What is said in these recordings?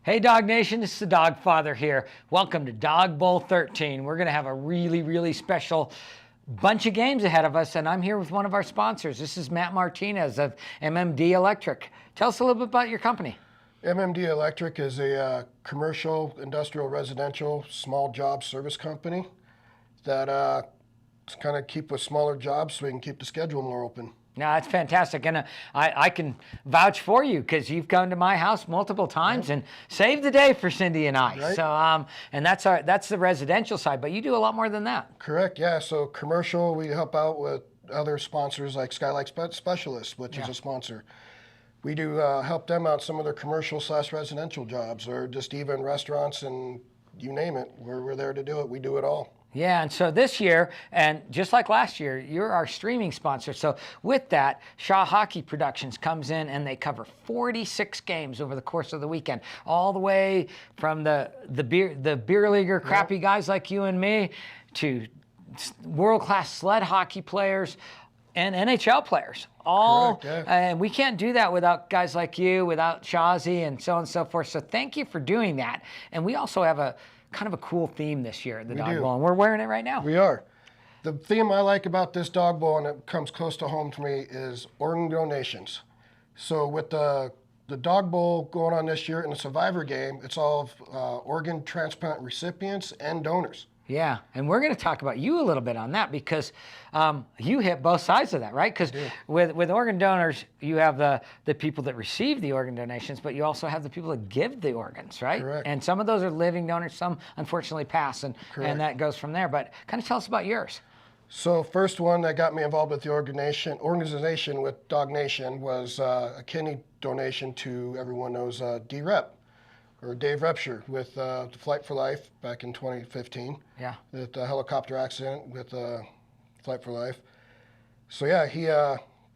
Hey Dog Nation, this is the Dog Father here. Welcome to Dog Bowl 13. We're going to have a really special bunch of games ahead of us, and I'm here with one of our sponsors. This is Matt Martinez of MMD Electric. Tell us a little bit about your company. MMD Electric is a commercial, industrial, residential, small job service company that kind of keep with smaller jobs so we can keep the schedule more open. No, that's fantastic, and I can vouch for you because you've come to my house multiple times and saved the day for Cindy and I. Right. So, and that's the residential side, but you do a lot more than that. Correct, yeah. So commercial, we help out with other sponsors like Skylight Specialists, which is a sponsor. We do help them out some of their commercial/residential jobs, or just even restaurants and you name it. We're there to do it. We do it all. Yeah, and so this year, and just like last year, you're our streaming sponsor. So with that, Shaw Hockey Productions comes in and they cover 46 games over the course of the weekend, all the way from the beer leaguer crappy guys like you and me to world-class sled hockey players and NHL players. All, correct, yeah. And we can't do that without guys like you, without Shawzy and so on and so forth. So thank you for doing that. And we also have a kind of a cool theme this year at the Dog Bowl, and we're wearing it right now. We are. The theme I like about this Dog Bowl, and it comes close to home to me, is organ donations. So with the Dog Bowl going on this year in the Survivor game, it's all organ transplant recipients and donors. Yeah, and we're going to talk about you a little bit on that because you hit both sides of that, right? Because with organ donors, you have the people that receive the organ donations, but you also have the people that give the organs, right? Correct. And some of those are living donors, some unfortunately pass, and that goes from there. But kind of tell us about yours. So first one that got me involved with the organization with Dog Nation was a kidney donation to, everyone knows, D-Rep. Or Dave Repsher with the Flight for Life back in 2015. Yeah. With the helicopter accident with Flight for Life. So yeah, he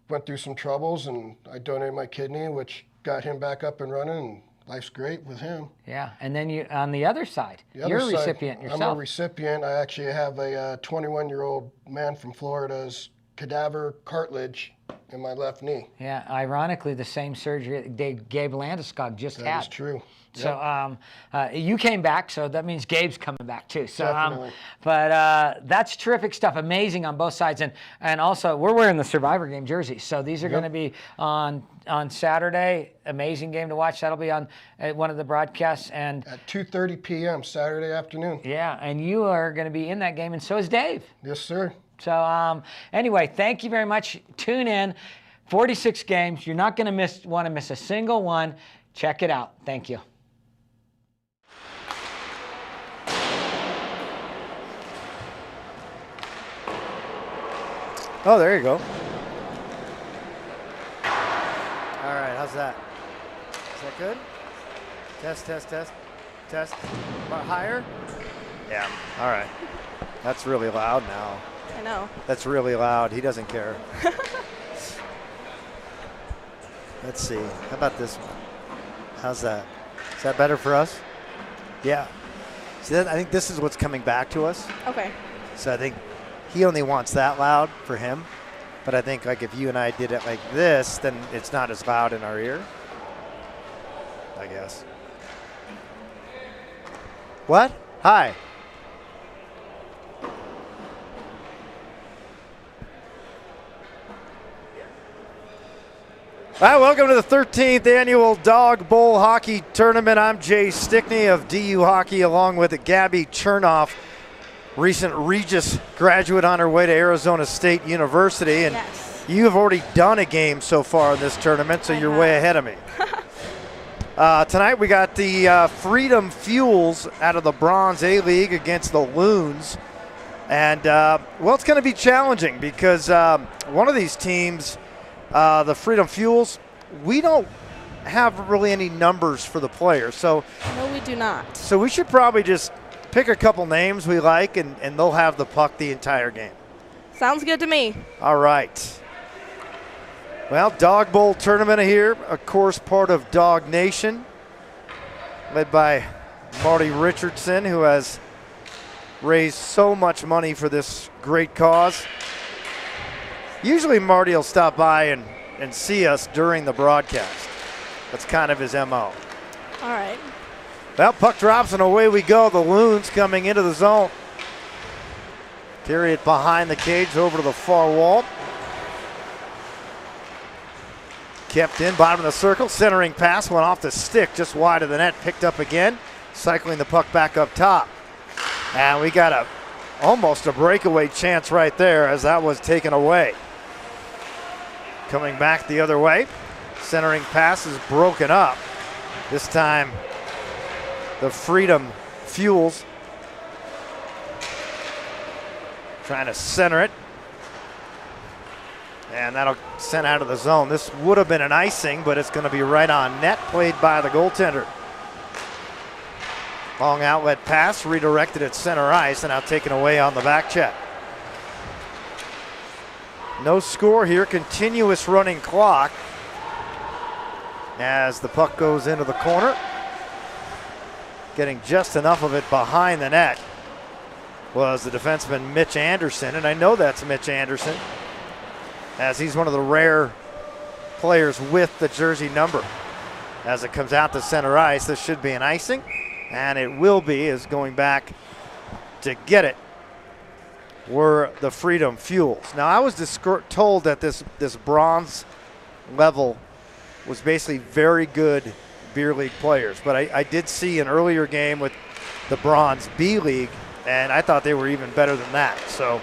went through some troubles, and I donated my kidney, which got him back up and running, and life's great with him. Yeah, and then you on the other side, you're a recipient yourself. I'm a recipient. I actually have a 21-year-old man from Florida's cadaver cartilage in my left knee. Yeah, ironically, the same surgery Gabe Landeskog just had. That is true. So you came back, so that means Gabe's coming back too. So, Definitely. But that's terrific stuff, amazing on both sides, and also we're wearing the Survivor game jerseys. So these are going to be on Saturday. Amazing game to watch. That'll be on one of the broadcasts and at 2:30 p.m. Saturday afternoon. Yeah, and you are going to be in that game, and so is Dave. Yes, sir. So anyway, thank you very much. Tune in. 46 games. You're not going to want to miss a single one. Check it out. Thank you. Oh, there you go. All right, how's that? Is that good? Test. Higher? Yeah, all right. That's really loud now. I know. That's really loud. He doesn't care. Let's see. How about this one? How's that? Is that better for us? Yeah. See, I think this is what's coming back to us. Okay. So I think he only wants that loud for him. But I think like if you and I did it like this, then it's not as loud in our ear. I guess. What? Hi. All right, welcome to the 13th annual Dog Bowl Hockey Tournament. I'm Jay Stickney of DU Hockey, along with Gabby Chernoff, recent Regis graduate on her way to Arizona State University. And yes. You have already done a game so far in this tournament, so you're way ahead of me. Tonight we got the Freedom Fuels out of the Bronze A-League against the Loons. And, well, it's going to be challenging because one of these teams, the Freedom Fuels, we don't have really any numbers for the players. So no, we do not. So we should probably just pick a couple names we like, and they'll have the puck the entire game. Sounds good to me. All right. Well, Dog Bowl tournament here, of course, part of Dog Nation, led by Marty Richardson, who has raised so much money for this great cause. Usually Marty will stop by and see us during the broadcast. That's kind of his MO. All right. Well, puck drops and away we go. The Loons coming into the zone. Carry it behind the cage over to the far wall. Kept in, bottom of the circle. Centering pass went off the stick just wide of the net. Picked up again. Cycling the puck back up top. And we got almost a breakaway chance right there as that was taken away. Coming back the other way. Centering pass is broken up. This time the Freedom Fuels trying to center it. And that'll send out of the zone. This would have been an icing, but it's going to be right on net, played by the goaltender. Long outlet pass, redirected at center ice, and now taken away on the back check. No score here, continuous running clock as the puck goes into the corner. Getting just enough of it behind the net was the defenseman Mitch Anderson, and I know that's Mitch Anderson, as he's one of the rare players with the jersey number. As it comes out to center ice, this should be an icing, and it will be, as going back to get it were the Freedom Fuels. Now, I was told that this bronze level was basically very good beer league players, but I did see an earlier game with the bronze B league, and I thought they were even better than that. So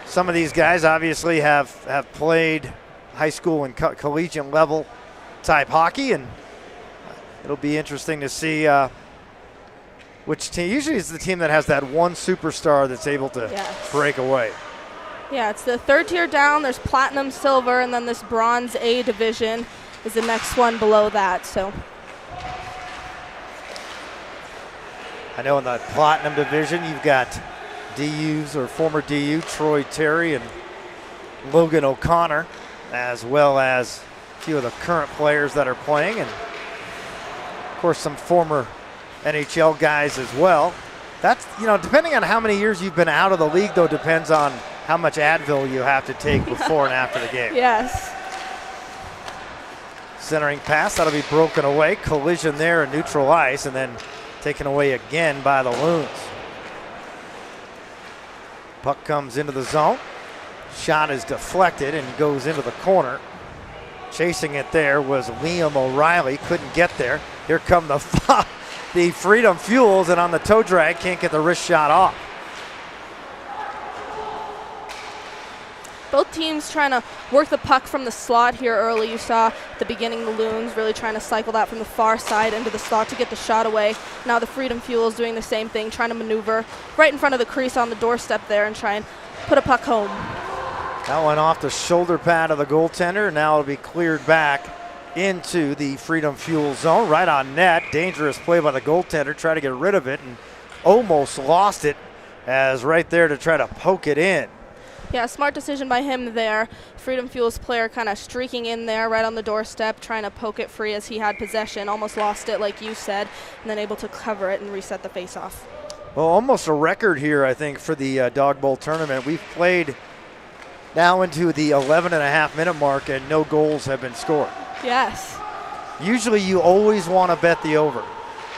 some of these guys obviously have played high school and collegiate level type hockey, and it'll be interesting to see which team. Usually it's the team that has that one superstar that's able to break away. Yeah, it's the third tier down. There's platinum, silver, and then this bronze A division is the next one below that. So I know in the platinum division you've got DUs or former DU, Troy Terry and Logan O'Connor, as well as a few of the current players that are playing, and of course some former NHL guys as well. That's, depending on how many years you've been out of the league, though, depends on how much Advil you have to take before and after the game. Yes. Centering pass, that'll be broken away. Collision there in neutral ice, and then taken away again by the Loons. Puck comes into the zone. Shot is deflected and goes into the corner. Chasing it there was Liam O'Reilly. Couldn't get there. Here come the Freedom Fuels, and on the toe drag, can't get the wrist shot off. Both teams trying to work the puck from the slot here early. You saw at the beginning the Loons really trying to cycle that from the far side into the slot to get the shot away. Now the Freedom Fuels doing the same thing, trying to maneuver right in front of the crease on the doorstep there and try and put a puck home. That went off the shoulder pad of the goaltender. Now it'll be cleared back into the Freedom Fuel zone, right on net. Dangerous play by the goaltender, try to get rid of it and almost lost it, as right there to try to poke it in. Yeah, smart decision by him there. Freedom Fuels player kind of streaking in there right on the doorstep, trying to poke it free as he had possession, almost lost it like you said, and then able to cover it and reset the faceoff. Well, almost a record here, I think, for the Dawg Bowl tournament. We've played now into the 11.5-minute mark, and no goals have been scored. Yes. Usually you always want to bet the over.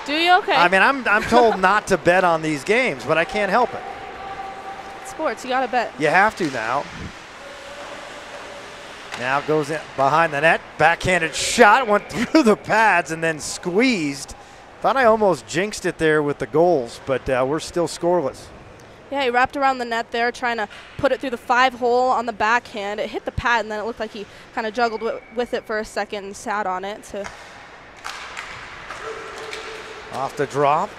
Do you? Okay. I mean, I'm told not to bet on these games, but I can't help it. Sports, you gotta bet. You have to now. Now goes in behind the net. Backhanded shot, went through the pads and then squeezed. Thought I almost jinxed it there with the goals, but we're still scoreless. Yeah, he wrapped around the net there, trying to put it through the 5-hole on the backhand. It hit the pad, and then it looked like he kind of juggled with it for a second and sat on it. Off the drop.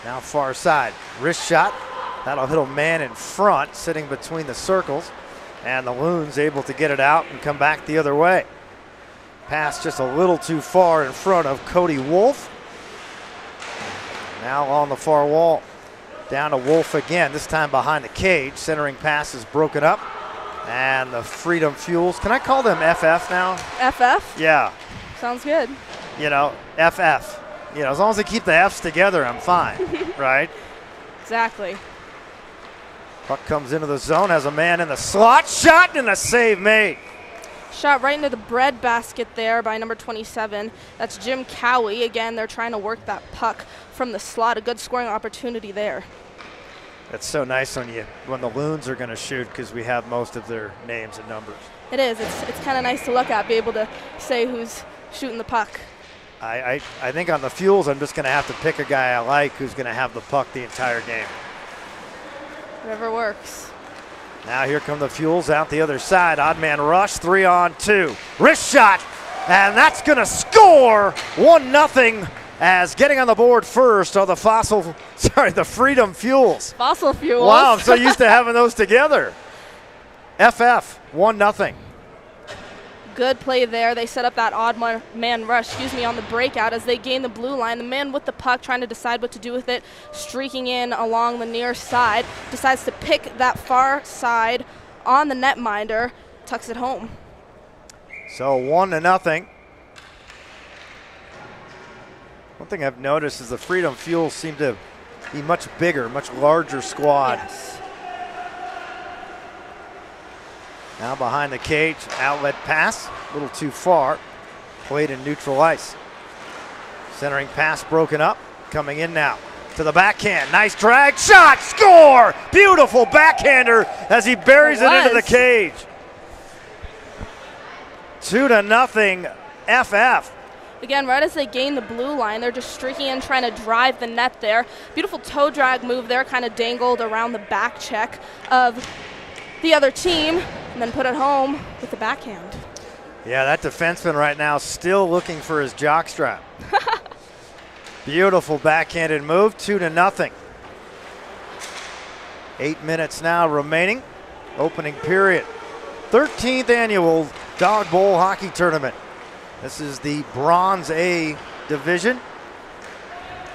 Now far side. Wrist shot. That'll hit a man in front, sitting between the circles. And the Loons able to get it out and come back the other way. Pass just a little too far in front of Cody Wolf. Now on the far wall. Down to Wolf again, this time behind the cage. Centering pass is broken up. And the Freedom Fuels, can I call them FF now? FF? Yeah. Sounds good. FF. As long as they keep the F's together, I'm fine, right? Exactly. Puck comes into the zone, has a man in the slot. Shot and a save made. Shot right into the bread basket there by number 27. That's Jim Cowie. Again, they're trying to work that puck from the slot. A good scoring opportunity there. That's so nice when the Loons are going to shoot, because we have most of their names and numbers. It is. It's kind of nice to look at, be able to say who's shooting the puck. I think on the Fuels, I'm just going to have to pick a guy I like who's going to have the puck the entire game. Whatever works. Now here come the Fuels out the other side. Odd man rush, 3-on-2. Wrist shot, and that's going to score 1-0. As getting on the board first are the Freedom Fuels. Fossil Fuels. Wow, I'm so used to having those together. FF, 1-0. Good play there. They set up that odd man rush, on the breakout as they gain the blue line. The man with the puck trying to decide what to do with it, streaking in along the near side, decides to pick that far side on the netminder, tucks it home. So 1-0. One thing I've noticed is the Freedom Fuels seem to be much bigger, much larger squad. Yes. Now behind the cage, outlet pass, a little too far. Played in neutral ice. Centering pass broken up, coming in now to the backhand. Nice drag, shot, score! Beautiful backhander as he buries it into the cage. 2-0 FF. Again, right as they gain the blue line, they're just streaking in, trying to drive the net there. Beautiful toe drag move there, kind of dangled around the back check of the other team, and then put it home with the backhand. Yeah, that defenseman right now still looking for his jockstrap. Beautiful backhanded move, 2-0. 8 minutes now remaining, opening period. 13th annual Dawg Bowl hockey tournament. This is the Bronze A division.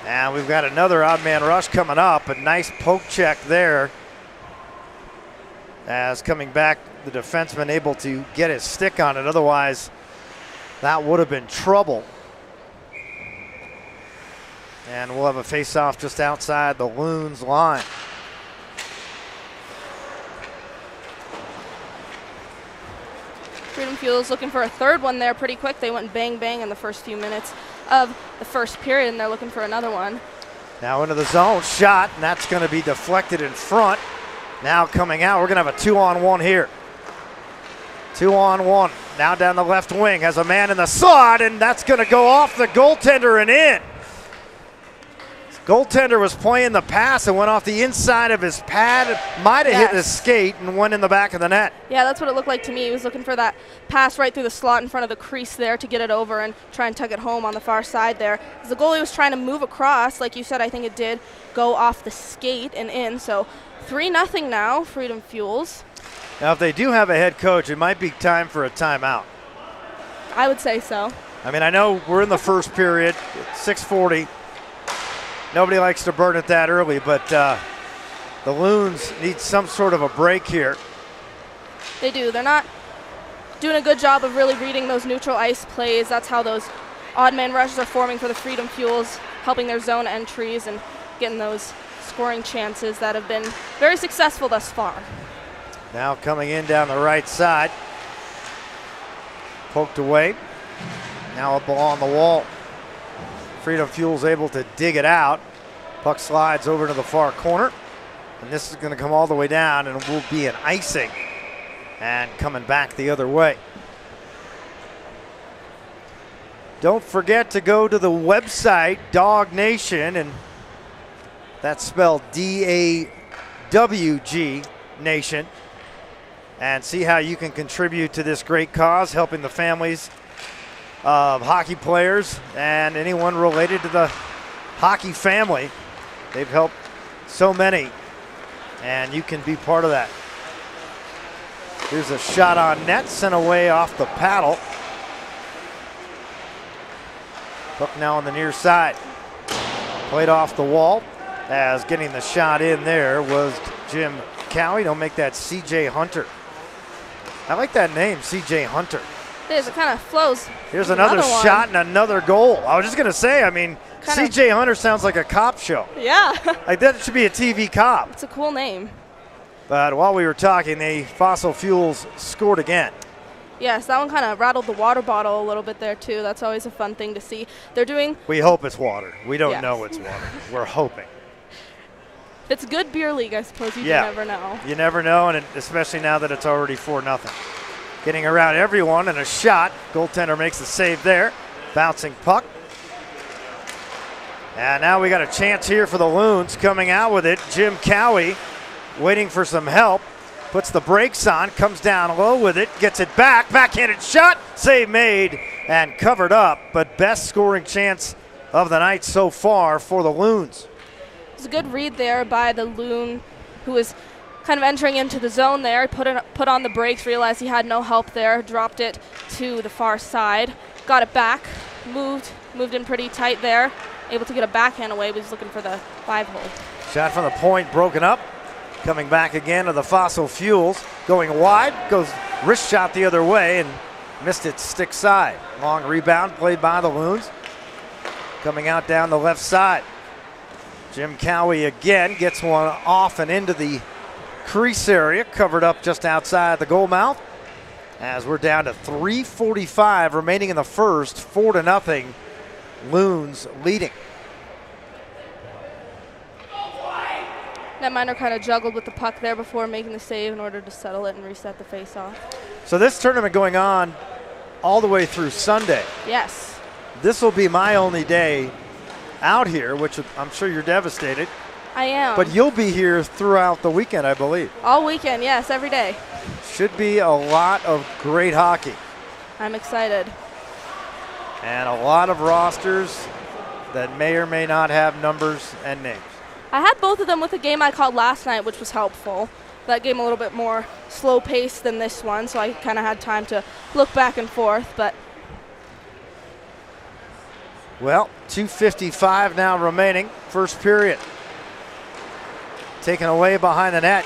And we've got another odd man rush coming up. A nice poke check there. As coming back, the defenseman able to get his stick on it. Otherwise, that would have been trouble. And we'll have a face-off just outside the Loons line. Freedom Fuels looking for a third one there pretty quick. They went bang bang in the first few minutes of the first period, and they're looking for another one. Now into the zone, shot, and that's going to be deflected in front. Now coming out, we're going to have a 2-on-1 here. 2-on-1, now down the left wing, has a man in the slot, and that's going to go off the goaltender and in. Goaltender was playing the pass and went off the inside of his pad. Might have hit his skate and went in the back of the net. Yeah, that's what it looked like to me. He was looking for that pass right through the slot in front of the crease there to get it over and try and tuck it home on the far side there. As the goalie was trying to move across, like you said, I think it did go off the skate and in. So 3-0 now, Freedom Fuels. Now, if they do have a head coach, it might be time for a timeout. I would say so. I mean, I know we're in the first period, 6:40. Nobody likes to burn it that early, but the Loons need some sort of a break here. They do. They're not doing a good job of really reading those neutral ice plays. That's how those odd man rushes are forming for the Freedom Fuels, helping their zone entries and getting those scoring chances that have been very successful thus far. Now coming in down the right side. Poked away. Now up along the wall. Freedom Fuels able to dig it out. Puck slides over to the far corner. And this is going to come all the way down and will be an icing. And coming back the other way. Don't forget to go to the website, Dawg Nation, and that's spelled D-A-W-G Nation, and see how you can contribute to this great cause, helping the families of hockey players and anyone related to the hockey family. They've helped so many, and you can be part of that. Here's a shot on net, sent away off the paddle. Puck now on the near side. Played off the wall, as getting the shot in there was Jim Cowie. Don't make that C.J. Hunter. I like that name, C.J. Hunter. It is. It kind of flows. Here's another shot and another goal. I was just going to say, I mean, C.J. Hunter sounds like a cop show. Yeah. Like that should be a TV cop. It's a cool name. But while we were talking, the Fossil Fuels scored again. Yes, that one kind of rattled the water bottle a little bit there too. That's always a fun thing to see. They're doing. We hope it's water. We don't Yes. know it's water. We're hoping. If it's good beer league, I suppose you never know. You never know, and especially now that it's already 4-0. Getting around everyone and a shot. Goaltender makes the save there. Bouncing puck. And now we got a chance here for the Loons coming out with it. Jim Cowie waiting for some help. Puts the brakes on, comes down low with it, gets it back, backhanded shot, save made, and covered up. But best scoring chance of the night so far for the Loons. It's a good read there by the Loon, who was kind of entering into the zone there. Put on the brakes, realized he had no help there, dropped it to the far side, got it back, moved in pretty tight there, able to get a backhand away, but he's looking for the 5-hole. Shot from the point, broken up. Coming back again to the Fossil Fuels. Going wide, goes wrist shot the other way and missed it stick side. Long rebound played by the Loons. Coming out down the left side. Jim Cowie again gets one off and into the crease area, covered up just outside the goal mouth. As we're down to 3:45 remaining in the first, 4-0, Loons leading. Netminder kind of juggled with the puck there before making the save in order to settle it and reset the face-off. So this tournament going on all the way through Sunday. Yes. This will be my only day out here, which I'm sure you're devastated. I am. But you'll be here throughout the weekend, I believe. All weekend, yes, every day. Should be a lot of great hockey. I'm excited. And a lot of rosters that may or may not have numbers and names. I had both of them with a game I called last night, which was helpful. That game a little bit more slow-paced than this one, so I kind of had time to look back and forth. But well, 2:55 now remaining, first period. Taken away behind the net.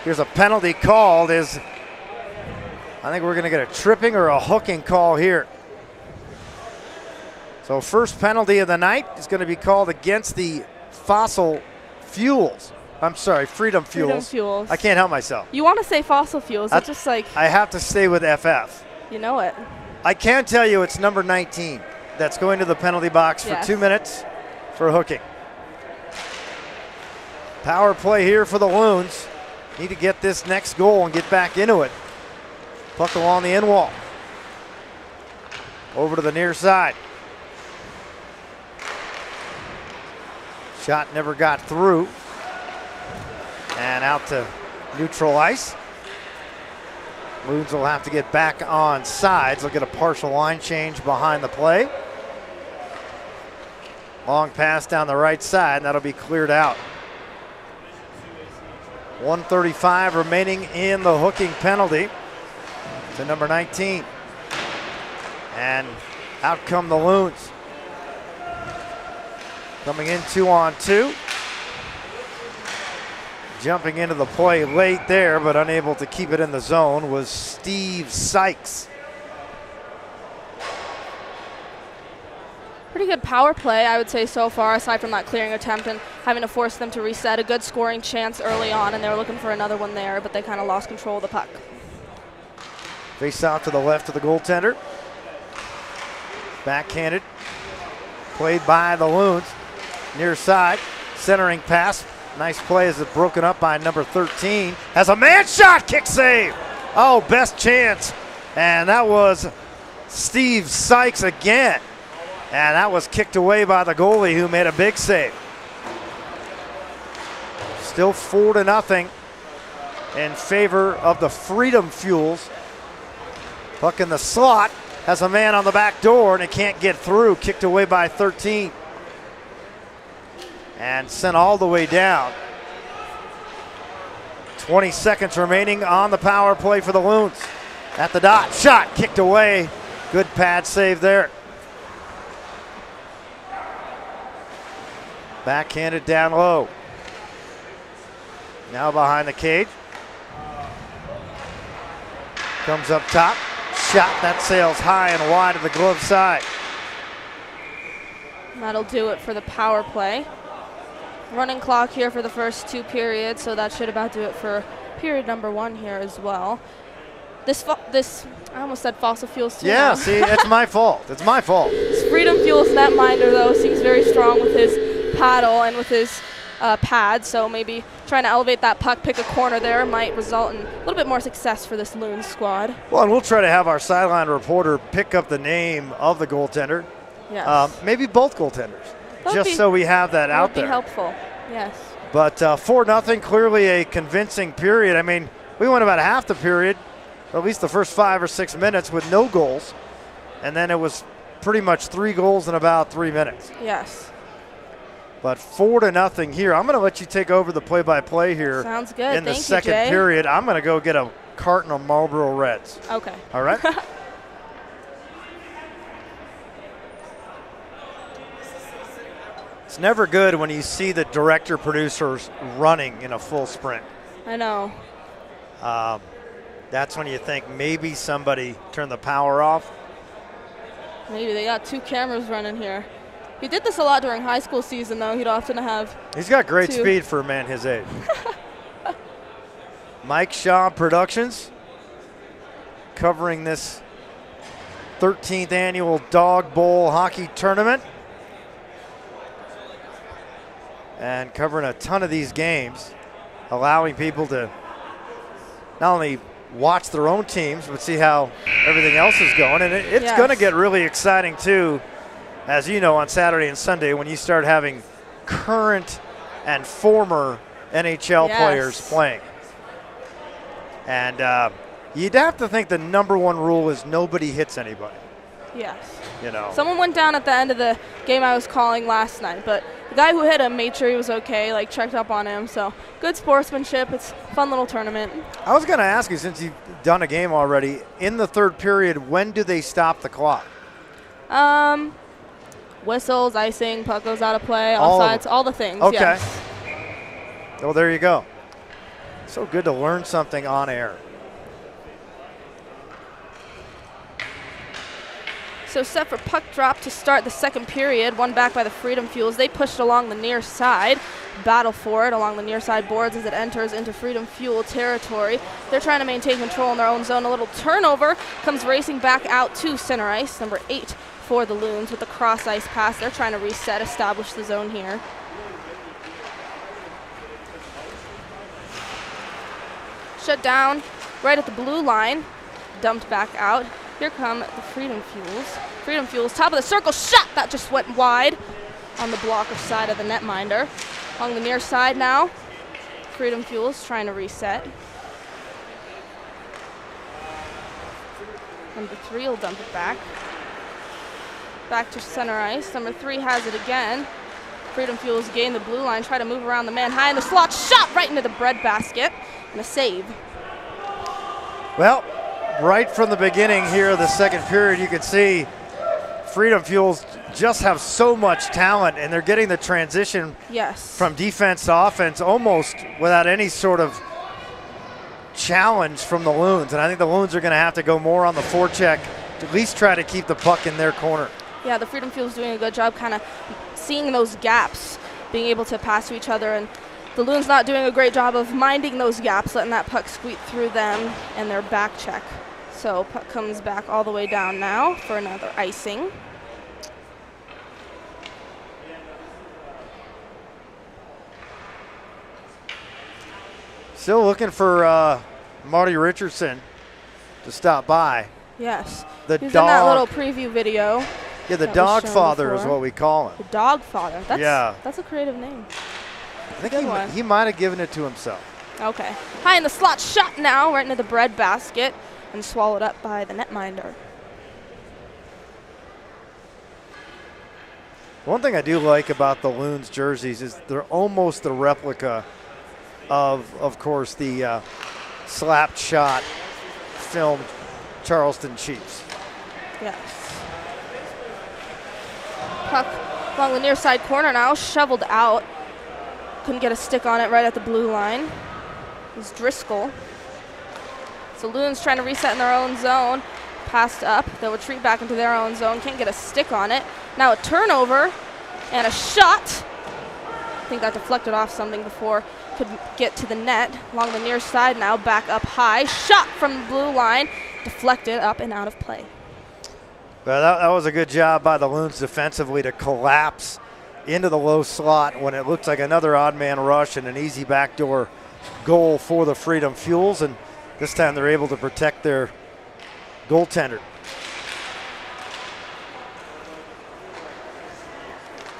Here's a penalty called. I think we're going to get a tripping or a hooking call here. So first penalty of the night is going to be called against the Fossil Fuels. I'm sorry, Freedom Fuels. Freedom Fuels. I can't help myself. You want to say fossil fuels. It's just like, I have to stay with FF. you know it. I can tell you it's number 19 that's going to the penalty box for Yes. 2 minutes for hooking. Power play here for the Loons. Need to get this next goal and get back into it. Puck along the end wall. Over to the near side. Shot never got through. And out to neutral ice. Loons will have to get back on sides. They'll get a partial line change behind the play. Long pass down the right side, and that'll be cleared out. 1:35 remaining in the hooking penalty to number 19. And out come the Loons. Coming in 2-on-2. Jumping into the play late there, but unable to keep it in the zone, was Steve Sykes. Pretty good power play, I would say, so far, aside from that clearing attempt and having to force them to reset. A good scoring chance early on, and they were looking for another one there, but they kind of lost control of the puck. Face out to the left of the goaltender. Backhanded. Played by the Loons. Near side. Centering pass. Nice play as it's broken up by number 13. Has a man shot. Kick save. Oh, best chance. And that was Steve Sykes again. And that was kicked away by the goalie who made a big save. Still 4-0 in favor of the Freedom Fuels. Puck in the slot. Has a man on the back door and it can't get through. Kicked away by 13. And sent all the way down. 20 seconds remaining on the power play for the Loons. At the dot. Shot kicked away. Good pad save there. Backhanded down low. Now behind the cage. Comes up top. Shot that sails high and wide of the glove side. That'll do it for the power play. Running clock here for the first two periods, so that should about do it for period number one here as well. I almost said fossil fuels too. Yeah, now. see, it's my fault. It's my fault. This Freedom Fuels netminder, though, seems very strong with his paddle and with his pad, so maybe trying to elevate that puck, pick a corner there, might result in a little bit more success for this Loons squad. Well, and we'll try to have our sideline reporter pick up the name of the goaltender. Yes. Maybe both goaltenders, so we have that out there. That would be helpful, yes. But 4-0, clearly a convincing period. I mean, we went about half the period, or at least the first 5 or 6 minutes, with no goals. And then it was pretty much 3 goals in about 3 minutes. Yes. But 4-0 here. I'm going to let you take over the play-by-play here. Sounds good. In the Thank second you, Jay. period. I'm going to go get a carton of Marlboro Reds. Okay. All right? It's never good when you see the director producers running in a full sprint. I know. That's when you think maybe somebody turned the power off. Maybe they got 2 cameras running here. He did this a lot during high school season, though. He'd often have He's got great 2. speed for a man his age. Mike Shaw Productions covering this 13th annual Dawg Bowl hockey tournament and covering a ton of these games, allowing people to not only watch their own teams but see how everything else is going. And it's Yes. going to get really exciting too, as you know, on Saturday and Sunday when you start having current and former NHL Yes. players playing. And you'd have to think the number one rule is nobody hits anybody. Yes. You know. Someone went down at the end of the game I was calling last night, but the guy who hit him made sure he was okay, like checked up on him. So good sportsmanship. It's a fun little tournament. I was going to ask you, since you've done a game already, in the third period, when do they stop the clock? Whistles, icing, puck goes out of play, All of offsides, all the things. Okay. Yes. Well, there you go. So good to learn something on air. So set for puck drop to start the second period. One back by the Freedom Fuels. They pushed along the near side. Battle for it along the near side boards as it enters into Freedom Fuel territory. They're trying to maintain control in their own zone. A little turnover comes racing back out to center ice. Number 8 for the Loons with the cross ice pass. They're trying to reset, establish the zone here. Shut down right at the blue line. Dumped back out. Here come the Freedom Fuels. Freedom Fuels, top of the circle, shot! That just went wide on the blocker side of the netminder. Along the near side now, Freedom Fuels trying to reset. Number 3 will dump it back. Back to center ice. Number 3 has it again. Freedom Fuels gain the blue line, try to move around the man high in the slot, shot right into the breadbasket, and a save. Well, right from the beginning here of the second period, you can see Freedom Fuels just have so much talent, and they're getting the transition Yes. from defense to offense almost without any sort of challenge from the Loons. And I think the Loons are going to have to go more on the forecheck to at least try to keep the puck in their corner. Yeah, the Freedom Fuel's doing a good job kind of seeing those gaps, being able to pass to each other, and the Loons not doing a great job of minding those gaps, letting that puck squeak through them and their back check. So puck comes back all the way down now for another icing. Still looking for Marty Richardson to stop by. Yes. The He's in that little dog. preview video. Yeah, the that was dog shown father is before. what we call him. The Dog Father. That's, Yeah. That's a creative name. I think Good one. he might have given it to himself. Okay. High in the slot, shot now right into the bread basket and swallowed up by the netminder. One thing I do like about the Loons jerseys is they're almost a replica of course, the slapped shot filmed Charleston Chiefs. Yes. Puck along the near side corner now, shoveled out. Couldn't get a stick on it right at the blue line. It was Driscoll. So Loons trying to reset in their own zone. Passed up. They'll retreat back into their own zone. Can't get a stick on it. Now a turnover and a shot. I think that deflected off something before could get to the net along the near side now, back up high. Shot from the blue line, deflected up and out of play. Well, that was a good job by the Loons defensively to collapse into the low slot when it looked like another odd man rush and an easy backdoor goal for the Freedom Fuels. And this time they're able to protect their goaltender.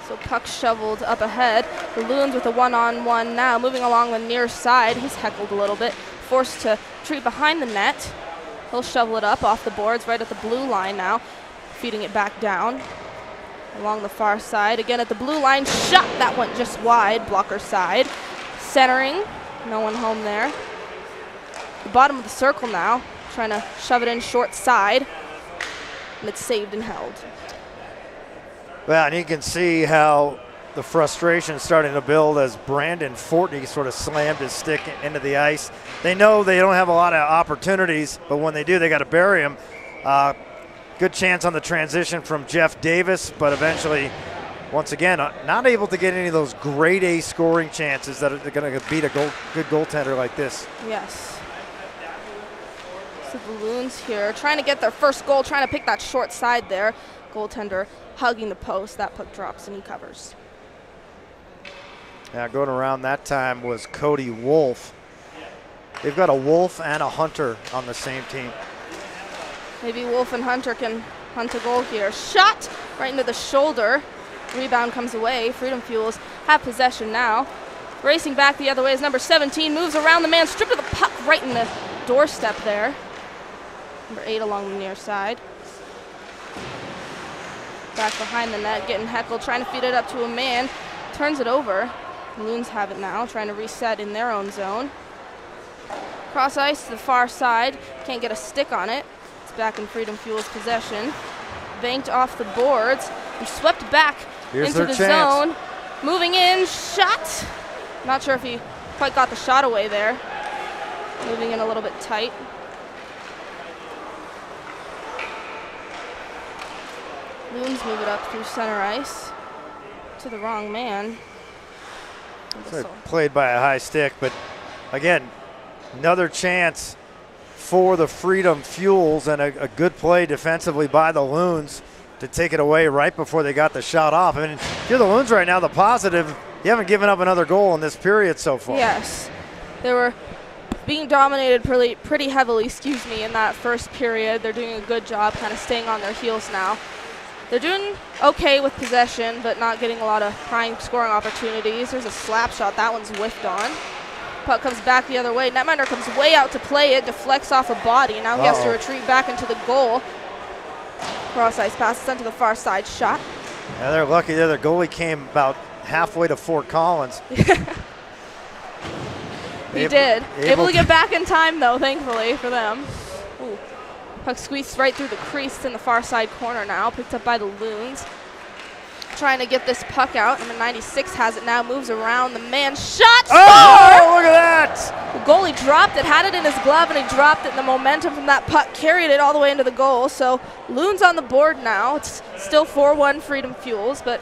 So puck shoveled up ahead. The Loons with a one-on-one now, moving along the near side. He's heckled a little bit, forced to retreat behind the net. He'll shovel it up off the boards right at the blue line now, feeding it back down along the far side. Again at the blue line, shot, that went just wide, blocker side. Centering, no one home there. The bottom of the circle now, trying to shove it in short side, and it's saved and held. Well, and you can see how the frustration is starting to build as Brandon Fortney sort of slammed his stick into the ice. They know they don't have a lot of opportunities, but when they do, they got to bury them. Good chance on the transition from Jeff Davis, but eventually, once again, not able to get any of those grade A scoring chances that are going to beat a good goaltender like this. Yes. So the Loons here trying to get their first goal, trying to pick that short side there. Goaltender hugging the post. That puck drops and he covers. Now going around that time was Cody Wolf. They've got a Wolf and a Hunter on the same team. Maybe Wolf and Hunter can hunt a goal here. Shot right into the shoulder. Rebound comes away. Freedom Fuels have possession now. Racing back the other way is number 17. Moves around the man, stripped of the puck right in the doorstep there. Number 8 along the near side. Back behind the net, getting heckled, trying to feed it up to a man. Turns it over. The Loons have it now, trying to reset in their own zone. Cross ice to the far side. Can't get a stick on it. It's back in Freedom Fuels possession. Banked off the boards and swept back into the zone. Moving in, shot. Not sure if he quite got the shot away there. Moving in a little bit tight. Loons move it up through center ice to the wrong man. So played by a high stick, but again, another chance for the Freedom Fuels and a good play defensively by the Loons to take it away right before they got the shot off. I mean, if you're the Loons right now, the positive, you haven't given up another goal in this period so far. Yes. They were being dominated pretty heavily, in that first period. They're doing a good job kind of staying on their heels now. They're doing okay with possession, but not getting a lot of prime scoring opportunities. There's a slap shot. That one's whiffed on. Puck comes back the other way. Netminder comes way out to play it, deflects off a body. Now he has to retreat back into the goal. Cross ice pass sent to the far side, shot. Yeah, they're lucky there. Their goalie came about halfway to Fort Collins. He did. Able to get back in time, though, thankfully for them. Ooh. Puck squeezed right through the crease in the far side corner now, picked up by the Loons. Trying to get this puck out. Number 96 has it now, moves around the man. Shot! Score! Oh, look at that! The goalie dropped it, had it in his glove, and he dropped it. And the momentum from that puck carried it all the way into the goal. So Loons on the board now. It's still 4-1 Freedom Fuels, but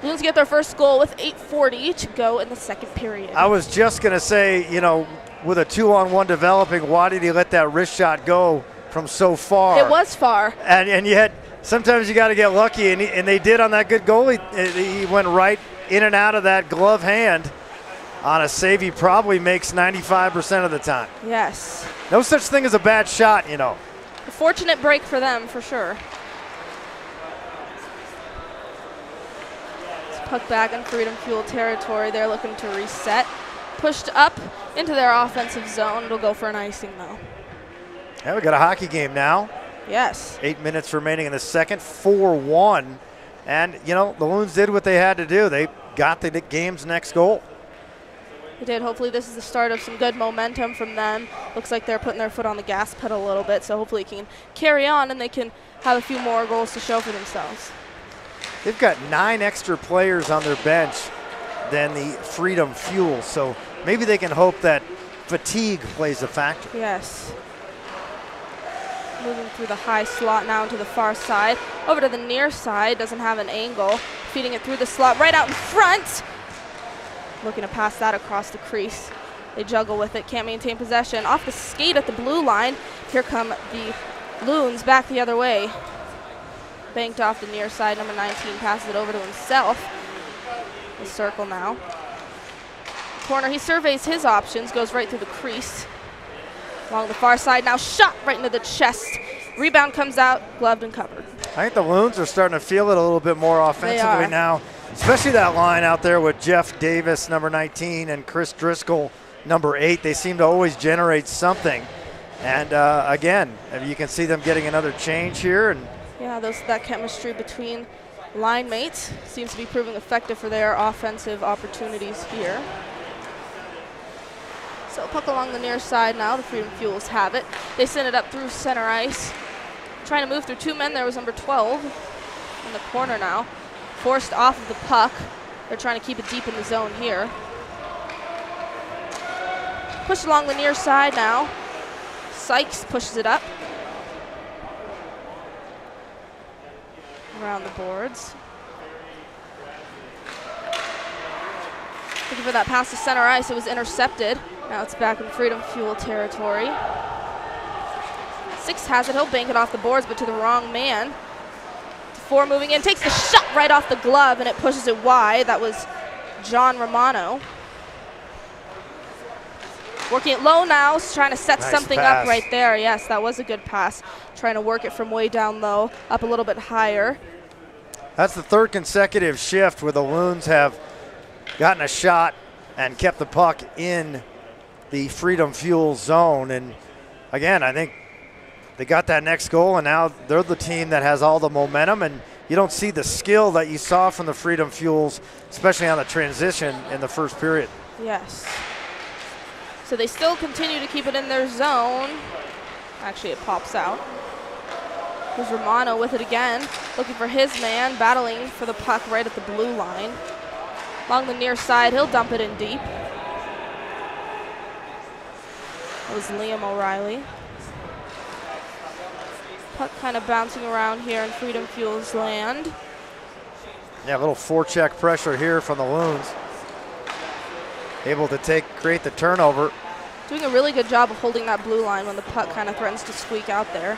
Loons get their first goal with 8:40 to go in the second period. I was just going to say, you know, with a 2-on-1 developing, why did he let that wrist shot go from so far? It was far. And yet, sometimes you got to get lucky, and they did on that good goal. He went right in and out of that glove hand on a save he probably makes 95% of the time. Yes. No such thing as a bad shot, you know. A fortunate break for them, for sure. Puck back in Freedom Fuel territory. They're looking to reset. Pushed up into their offensive zone. It'll go for an icing, though. Yeah, we got a hockey game now. Yes. 8 minutes remaining in the second, 4-1. And, you know, the Loons did what they had to do. They got the game's next goal. They did. Hopefully this is the start of some good momentum from them. Looks like they're putting their foot on the gas pedal a little bit, so hopefully it can carry on and they can have a few more goals to show for themselves. They've got 9 extra players on their bench than the Freedom Fuel, so maybe they can hope that fatigue plays a factor. Yes. Moving through the high slot now to the far side. Over to the near side, doesn't have an angle. Feeding it through the slot right out in front. looking to pass that across the crease. They juggle with it, can't maintain possession. Off the skate at the blue line. Here come the Loons back the other way. Banked off the near side. Number 19 passes it over to himself. The circle now. Corner, he surveys his options, goes right through the crease. Along the far side now, shot right into the chest. Rebound comes out, gloved and covered. I think the Loons are starting to feel it a little bit more offensively now, especially that line out there with Jeff Davis, number 19, and Chris Driscoll, number 8. They seem to always generate something. And again, you can see them getting another change here. And yeah, that chemistry between line mates seems to be proving effective for their offensive opportunities here. So puck along the near side now. The Freedom Fuels have it. They send it up through center ice. Trying to move through 2 men. There was number 12 in the corner now. Forced off of the puck. They're trying to keep it deep in the zone here. Pushed along the near side now. Sykes pushes it up. Around the boards. Looking for that pass to center ice. It was intercepted. Now it's back in Freedom Fuel territory. 6 has it. He'll bank it off the boards, but to the wrong man. 4 moving in. Takes the shot right off the glove, and it pushes it wide. That was John Romano. Working it low now. Trying to set something up right there. Yes, that was a good pass. Trying to work it from way down low, up a little bit higher. That's the 3rd consecutive shift where the Loons have gotten a shot and kept the puck in the Freedom Fuel zone. And again, I think they got that next goal, and now they're the team that has all the momentum, and you don't see the skill that you saw from the Freedom Fuels, especially on the transition in the first period. Yes. So they still continue to keep it in their zone. Actually, it pops out. There's Romano with it again, looking for his man, battling for the puck right at the blue line. Along the near side, he'll dump it in deep. That was Liam O'Reilly. Puck kind of bouncing around here in Freedom Fuels land. Yeah, a little forecheck pressure here from the Loons. Able to create the turnover. Doing a really good job of holding that blue line when the puck kind of threatens to squeak out there.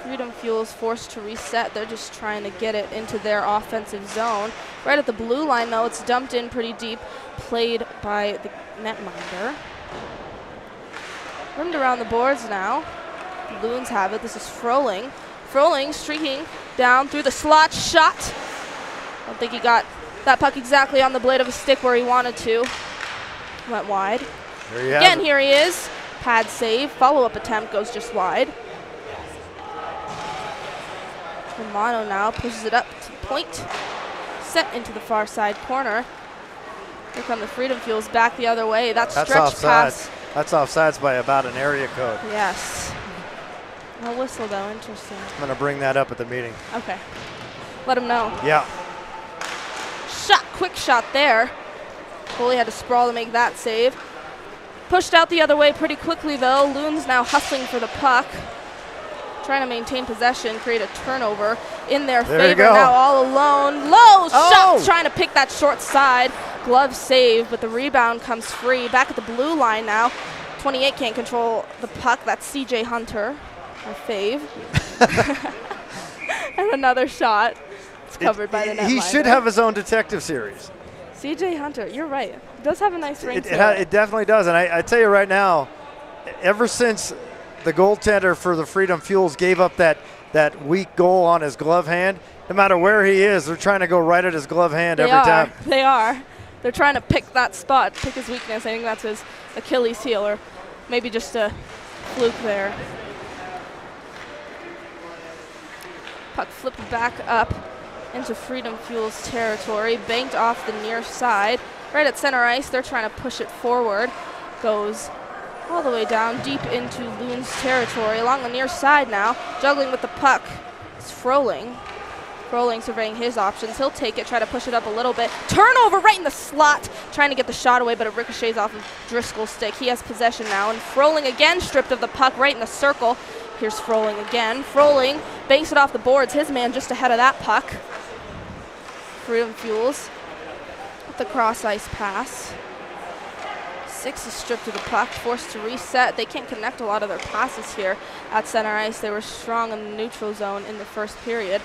Freedom Fuels forced to reset. They're just trying to get it into their offensive zone. Right at the blue line, though, it's dumped in pretty deep. Played by the netminder. Rimmed around the boards now. The Loons have it. This is Froling. Froling streaking down through the slot. Shot. I don't think he got that puck exactly on the blade of his stick where he wanted to. Went wide. Again, here he is. Pad save. Follow-up attempt goes just wide. Romano now pushes it up to point. Set into the far side corner. Here come the Freedom Fuels back the other way. That's stretch offsides. pass. That's offsides by about an area code. Yes. No whistle though, interesting. I'm going to bring that up at the meeting. Okay. Let him know. Yeah. Shot, quick shot there. Goalie had to sprawl to make that save. Pushed out the other way pretty quickly though. Loons now hustling for the puck. Trying to maintain possession, create a turnover in their favor. Now all alone. Low shot, trying to pick that short side. Glove save, but the rebound comes free. Back at the blue line now. 28 can't control the puck. That's CJ Hunter, our fave. And another shot. It's covered by the netminder. He should have his own detective series. CJ Hunter, you're right. It does have a nice ring to it. It definitely does. And I tell you right now, ever since the goaltender for the Freedom Fuels gave up that weak goal on his glove hand, no matter where he is, they're trying to go right at his glove hand every time. They are. They're trying to pick that spot, pick his weakness. I think that's his Achilles heel, or maybe just a fluke there. Puck flipped back up into Freedom Fuels territory, banked off the near side. Right at center ice, they're trying to push it forward. Goes all the way down deep into Loons territory. Along the near side now, juggling with the puck. It's Froling. Froling surveying his options. He'll take it, try to push it up a little bit. Turnover right in the slot, trying to get the shot away, but it ricochets off of Driscoll's stick. He has possession now, and Froling again stripped of the puck right in the circle. Here's Froling again. Froling banks it off the boards. His man just ahead of that puck. Freedom Fuels with the cross ice pass. 6 is stripped of the puck, forced to reset. They can't connect a lot of their passes here at center ice. They were strong in the neutral zone in the first period.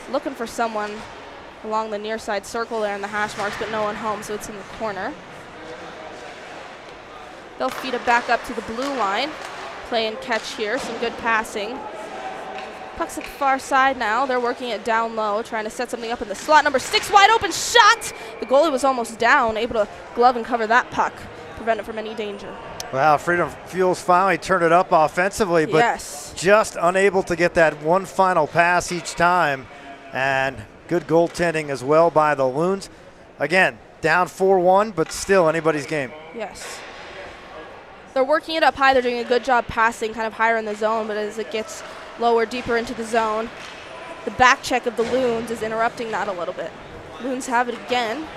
Looking for someone along the near side circle there in the hash marks, but no one home, so it's in the corner. They'll feed it back up to the blue line. Play and catch here, some good passing. Puck's at the far side now. They're working it down low, trying to set something up in the slot. Number 6, wide open shot. The goalie was almost down, able to glove and cover that puck, prevent it from any danger. Wow, Freedom Fuels finally turned it up offensively, but just unable to get that one final pass each time. And good goaltending as well by the Loons. Again, down 4-1, but still anybody's game. Yes. They're working it up high. They're doing a good job passing kind of higher in the zone, but as it gets lower, deeper into the zone, the back check of the Loons is interrupting that a little bit. Loons have it again.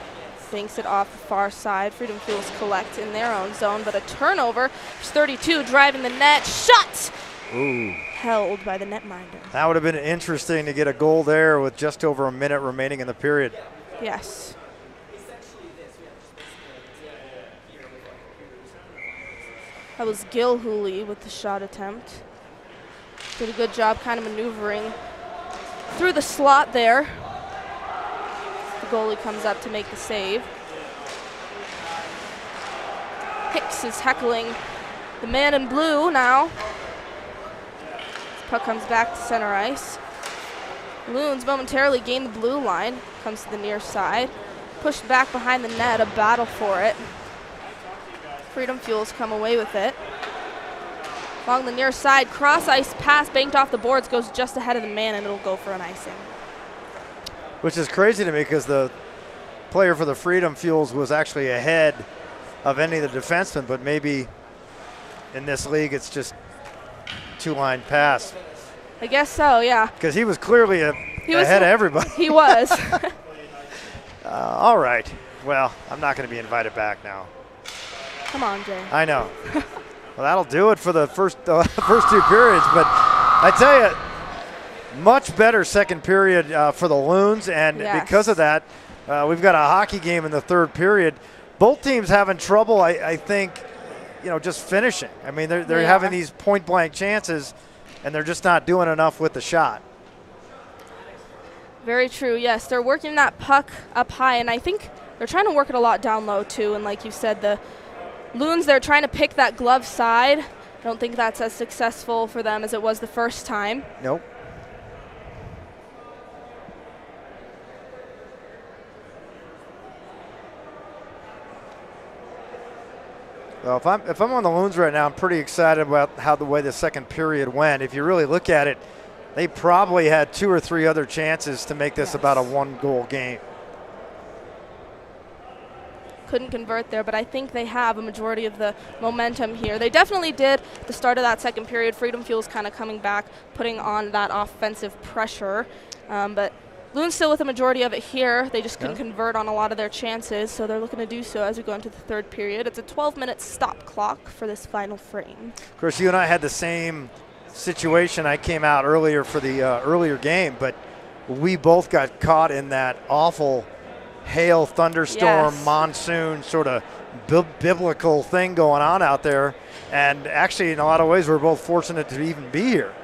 Banks it off the far side. Freedom Fuels collect in their own zone, but a turnover. There's 32 driving the net. Shot! Ooh. Held by the netminder. That would have been interesting to get a goal there with just over a minute remaining in the period. Yes. That was Gilhooly with the shot attempt. Did a good job kind of maneuvering through the slot there. The goalie comes up to make the save. Hicks is heckling the man in blue now. Puck comes back to center ice. Loons momentarily gain the blue line. Comes to the near side. Pushed back behind the net, a battle for it. Freedom Fuels come away with it. Along the near side, cross ice pass banked off the boards, goes just ahead of the man, and it'll go for an icing. Which is crazy to me because the player for the Freedom Fuels was actually ahead of any of the defensemen, but maybe in this league it's just two-line pass. I guess so, yeah. Because he was clearly ahead of everybody. He was. All right. Well, I'm not going to be invited back now. Come on, Jay. I know. Well, that'll do it for the first two periods. But I tell you, much better second period for the Loons. And because of that, we've got a hockey game in the third period. Both teams having trouble, I think, just finishing. I mean, they're having these point-blank chances, and they're just not doing enough with the shot. Very true, yes. They're working that puck up high, and I think they're trying to work it a lot down low, too. And like you said, the Loons, they're trying to pick that glove side. I don't think that's as successful for them as it was the first time. Nope. Well, if I'm on the Loons right now, I'm pretty excited about the way the second period went. If you really look at it, they probably had 2 or 3 other chances to make this about a 1-goal game. Couldn't convert there, but I think they have a majority of the momentum here. They definitely did at the start of that second period. Freedom Fuels kind of coming back, putting on that offensive pressure. But Loons still with a majority of it here. They just couldn't convert on a lot of their chances, so they're looking to do so as we go into the third period. It's a 12-minute stop clock for this final frame. Of course, you and I had the same situation. I came out earlier for the earlier game, but we both got caught in that awful hail, thunderstorm, monsoon sort of biblical thing going on out there. And actually, in a lot of ways, we're both fortunate to even be here.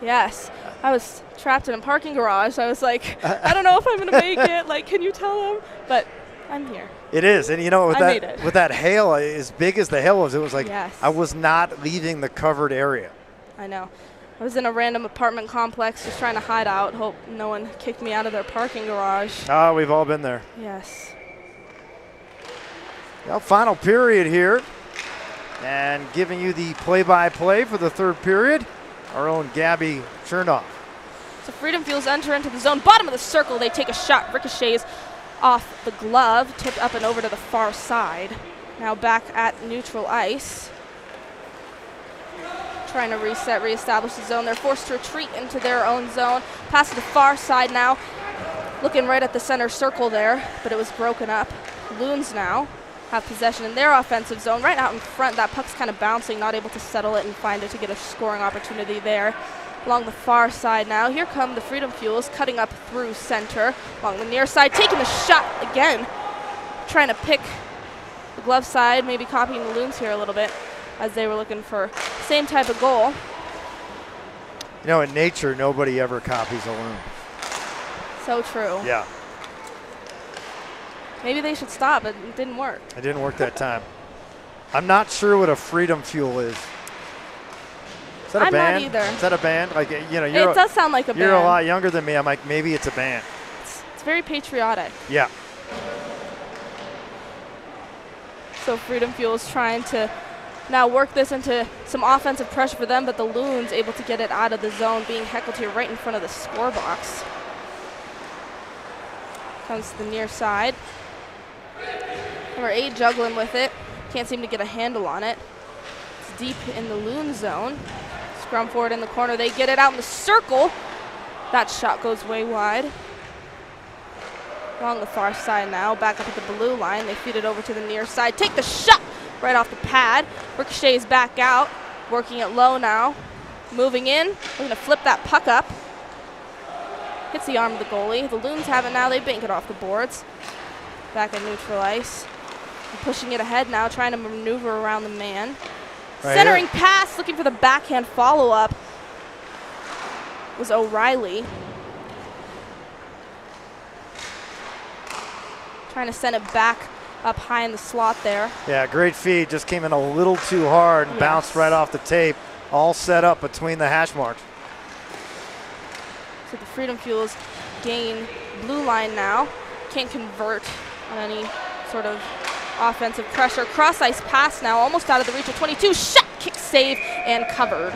Yes. I was trapped in a parking garage. I was like, I don't know if I'm going to make it. Like, can you tell them? But I'm here. It is. And, with that hail, as big as the hail was, it was like I was not leaving the covered area. I know. I was in a random apartment complex just trying to hide out. Hope no one kicked me out of their parking garage. Oh, we've all been there. Yes. Well, final period here. And giving you the play-by-play for the third period, our own Gabby Chernoff. So Freedom Fuels enter into the zone. Bottom of the circle, they take a shot. Ricochets off the glove, tipped up and over to the far side. Now back at neutral ice. Trying to reestablish the zone. They're forced to retreat into their own zone. Pass to the far side now. Looking right at the center circle there, but it was broken up. Loons now have possession in their offensive zone. Right out in front, that puck's kind of bouncing, not able to settle it and find it to get a scoring opportunity there. along the far side now. Here come the Freedom Fuels cutting up through center along the near side, taking the shot again, trying to pick the glove side, maybe copying the Loons here a little bit as they were looking for same type of goal. You know, in nature, nobody ever copies a Loon. So true. Yeah. Maybe they should stop, but it didn't work. It didn't work that time. I'm not sure what a Freedom Fuel is. Is that a I'm band? not either. Is that a band? Like, you know, It does sound like a you're band. a lot younger than me. I'm like, maybe it's a band. It's very patriotic. Yeah. So Freedom Fuel's trying to now work this into some offensive pressure for them, but the Loons able to get it out of the zone, being heckled here right in front of the score box. Comes to the near side. Number 8 juggling with it. Can't seem to get a handle on it. It's deep in the Loon zone. Scrum forward in the corner. They get it out in the circle. That shot goes way wide. Along the far side now, back up at the blue line. They feed it over to the near side. Take the shot right off the pad. Ricochets back out, working it low now. Moving in, looking to flip that puck up. Hits the arm of the goalie. The Loons have it now. They bank it off the boards. Back at neutral ice. And pushing it ahead now, trying to maneuver around the man. Right Centering here. pass, looking for the backhand follow-up was O'Reilly. Trying to send it back up high in the slot there. Yeah, great feed. Just came in a little too hard and bounced right off the tape. All set up between the hash marks. So the Freedom Fuels gain blue line now. Can't convert on any sort of offensive pressure. Cross ice pass now, almost out of the reach of 22. Shot, kick, save, and covered.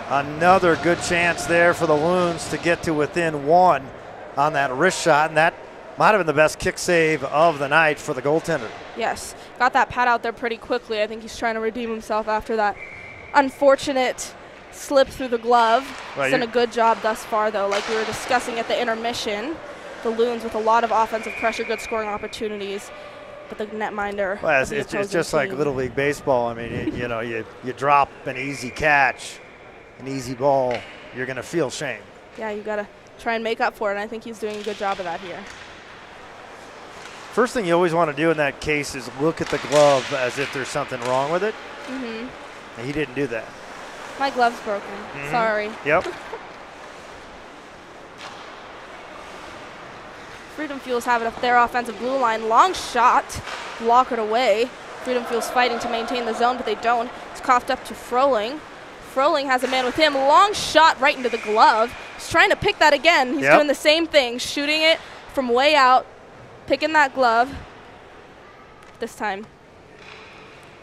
Another good chance there for the Loons to get to within 1 on that wrist shot, and that might have been the best kick save of the night for the goaltender. Yes, got that pad out there pretty quickly. I think he's trying to redeem himself after that unfortunate slip through the glove. Right, He's done a good job thus far, though, like we were discussing at the intermission. The Loons with a lot of offensive pressure, good scoring opportunities, but the netminder. Well, of the it's opposing just like team. Little League Baseball. I mean, you drop an easy catch, an easy ball, you're going to feel shame. Yeah, you got to try and make up for it, and I think he's doing a good job of that here. First thing you always want to do in that case is look at the glove as if there's something wrong with it. Mm-hmm. And he didn't do that. My glove's broken. Mhm. Sorry. Yep. Freedom Fuels have it up their offensive blue line. Long shot, blockered away. Freedom Fuels fighting to maintain the zone, but they don't. It's coughed up to Froling. Froling has a man with him. Long shot right into the glove. He's trying to pick that again. He's doing the same thing, shooting it from way out, picking that glove. This time,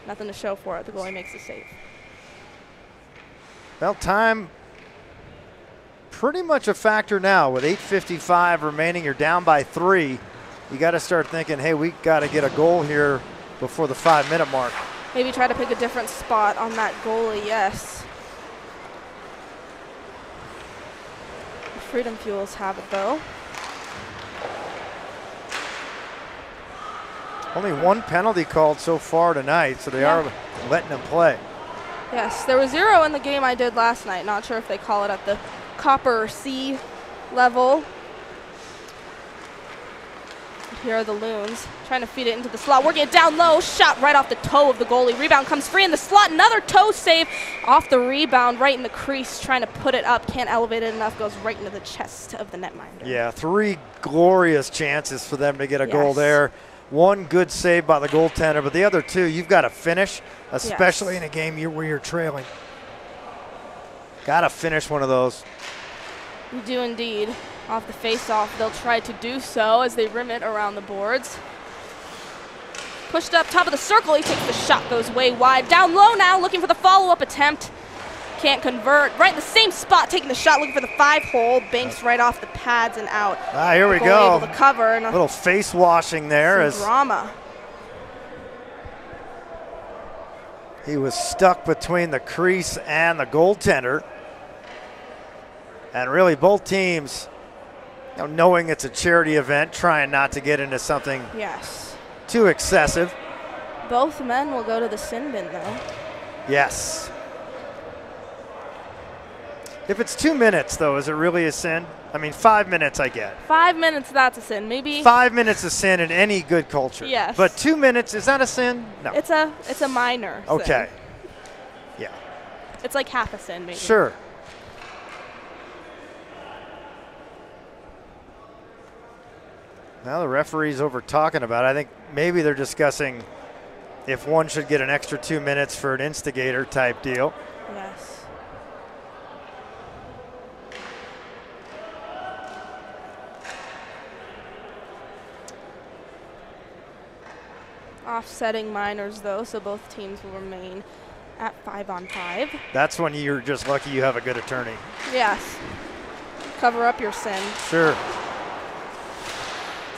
nothing to show for it. The goalie makes the save. Well, time pretty much a factor now. With 8:55 remaining, you're down by 3. You got to start thinking, hey, we got to get a goal here before the 5-minute mark. Maybe try to pick a different spot on that goalie, yes. The Freedom Fuels have it, though. Only 1 penalty called so far tonight, so they are letting them play. Yes, there was 0 in the game I did last night. Not sure if they call it at the Copper C level. Here are the Loons trying to feed it into the slot, working it down low, shot right off the toe of the goalie. Rebound comes free in the slot, another toe save off the rebound, right in the crease, trying to put it up, can't elevate it enough, goes right into the chest of the netminder. Yeah, 3 glorious chances for them to get a goal there. 1 good save by the goaltender, but the other 2, you've got to finish, especially in a game where you're trailing. Got to finish one of those. You do indeed. Off the face-off, they'll try to do so as they rim it around the boards. Pushed up top of the circle, he takes the shot, goes way wide. Down low now, looking for the follow-up attempt. Can't convert. Right in the same spot, taking the shot, looking for the 5-hole. Banks right off the pads and out. Here we go. Able to cover. And a little face washing there as drama. He was stuck between the crease and the goaltender. And really both teams, knowing it's a charity event, trying not to get into something too excessive. Both men will go to the sin bin, though. Yes. If it's 2 minutes, though, is it really a sin? I mean, 5 minutes I get. 5 minutes, that's a sin. Maybe 5 minutes is sin in any good culture. Yes. But 2 minutes, is that a sin? No. it's a minor sin. Okay. Yeah. It's like half a sin, maybe. Sure. Now the referee's over talking about it. I think maybe they're discussing if one should get an extra 2 minutes for an instigator type deal. Yes. Offsetting minors, though, so both teams will remain at 5-on-5. That's when you're just lucky you have a good attorney. Yes. Cover up your sin. Sure.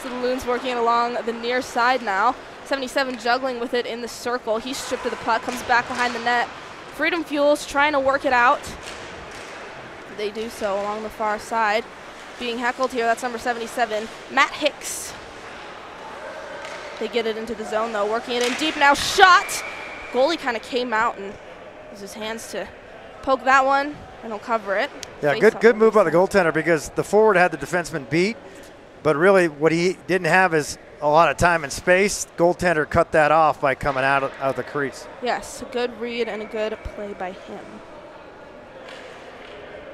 So the Loons working along the near side now. 77 juggling with it in the circle. He's stripped of the puck, comes back behind the net. Freedom Fuels trying to work it out. They do so along the far side. Being heckled here, that's number 77, Matt Hicks. They get it into the zone, though, working it in deep now. Shot! Goalie kind of came out and used his hands to poke that one, and he'll cover it. Yeah, good move by the goaltender, because the forward had the defenseman beat, but really what he didn't have is a lot of time and space. Goaltender cut that off by coming out of the crease. Yes, a good read and a good play by him.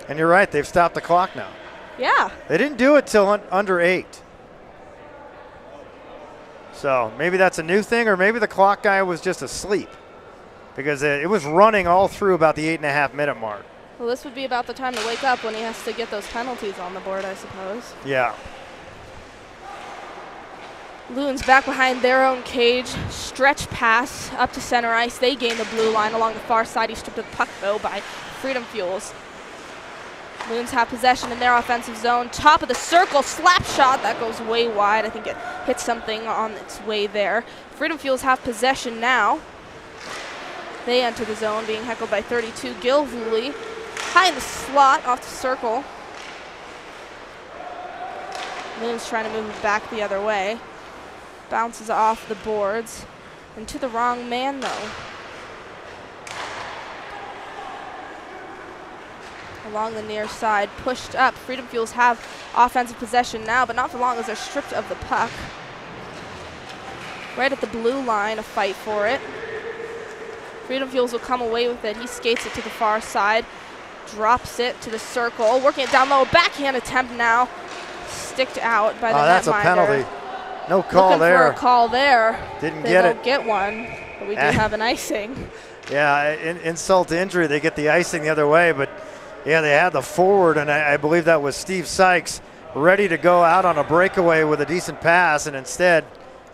And you're right, they've stopped the clock now. Yeah. They didn't do it till under 8. So maybe that's a new thing, or maybe the clock guy was just asleep, because it was running all through about the 8.5 minute mark. Well, this would be about the time to wake up when he has to get those penalties on the board, I suppose. Yeah. Loons back behind their own cage. Stretch pass up to center ice. They gain the blue line along the far side. He's stripped of the puck, though, by Freedom Fuels. Loons have possession in their offensive zone. Top of the circle, slap shot. That goes way wide. I think it hit something on its way there. Freedom Fuels have possession now. They enter the zone, being heckled by 32. Gilvooly high in the slot off the circle. Loons trying to move it back the other way. Bounces off the boards. And to the wrong man, though. Along the near side, pushed up. Freedom Fuels have offensive possession now, but not for long as they're stripped of the puck. Right at the blue line, a fight for it. Freedom Fuels will come away with it. He skates it to the far side, drops it to the circle, working it down low. Backhand attempt now, sticked out by the netminder. That's a penalty. No call Looking there. for a call there. Didn't they get don't it. get one, but we do have an icing. Yeah, insult to injury, they get the icing the other way, but yeah, they had the forward, and I believe that was Steve Sykes, ready to go out on a breakaway with a decent pass, and instead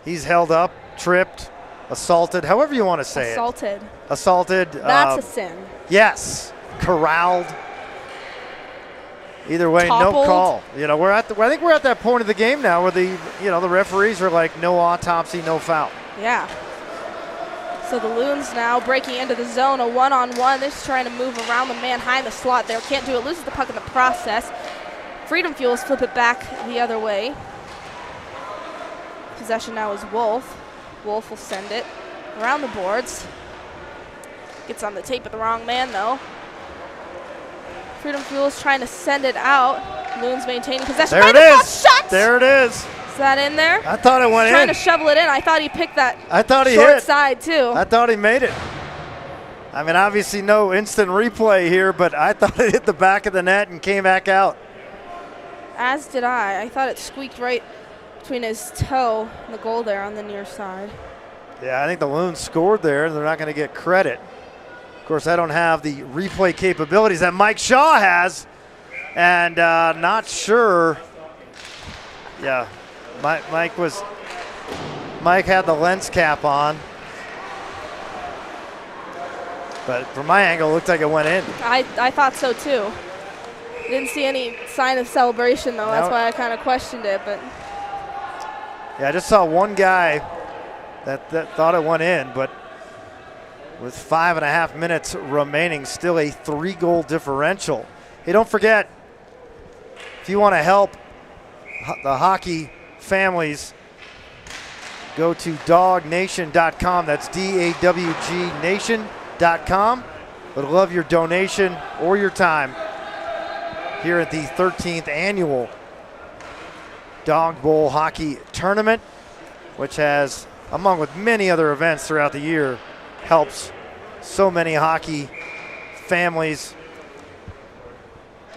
he's held up, tripped, assaulted, however you want to say Assaulted. it. Assaulted. That's a sin. Yes, corralled. Either way, Toppled. no call. You know, I think we're at that point of the game now where the referees are like, no autopsy, no foul. Yeah. So the Loons now breaking into the zone, a one-on-one. They're just trying to move around the man high in the slot there. Can't do it, loses the puck in the process. Freedom Fuels flip it back the other way. Possession now is Wolf. Wolf will send it around the boards. Gets on the tape with the wrong man, though. Freedom Fuels trying to send it out. Loons maintaining possession. There it is. Shot! There it is. Is that in there? I thought it went in. Trying to shovel it in. I thought he picked that he short hit. side, too. I thought he made it. I mean, obviously no instant replay here, but I thought it hit the back of the net and came back out. As did I. I thought it squeaked right between his toe and the goal there on the near side. Yeah, I think the Loons scored there, and they're not going to get credit. Of course, I don't have the replay capabilities that Mike Shaw has, and not sure. Yeah, Mike had the lens cap on, but from my angle, it looked like it went in. I thought so too. Didn't see any sign of celebration though. That's why I kind of questioned it. But yeah, I just saw one guy that thought it went in, but with 5.5 minutes remaining, still a 3-goal differential. Hey, don't forget, if you want to help the hockey families, go to dawgnation.com. That's DAWG Nation.com. Would love your donation or your time here at the 13th annual Dawg Bowl Hockey Tournament, which has, among with many other events throughout the year, helps so many hockey families.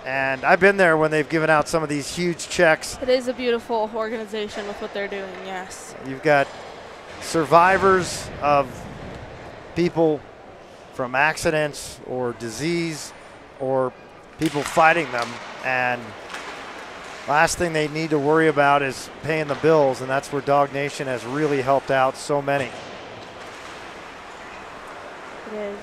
And I've been there when they've given out some of these huge checks. It is a beautiful organization with what they're doing, yes. You've got survivors of people from accidents or disease or people fighting them, and last thing they need to worry about is paying the bills, and that's where Dawg Nation has really helped out so many. It is.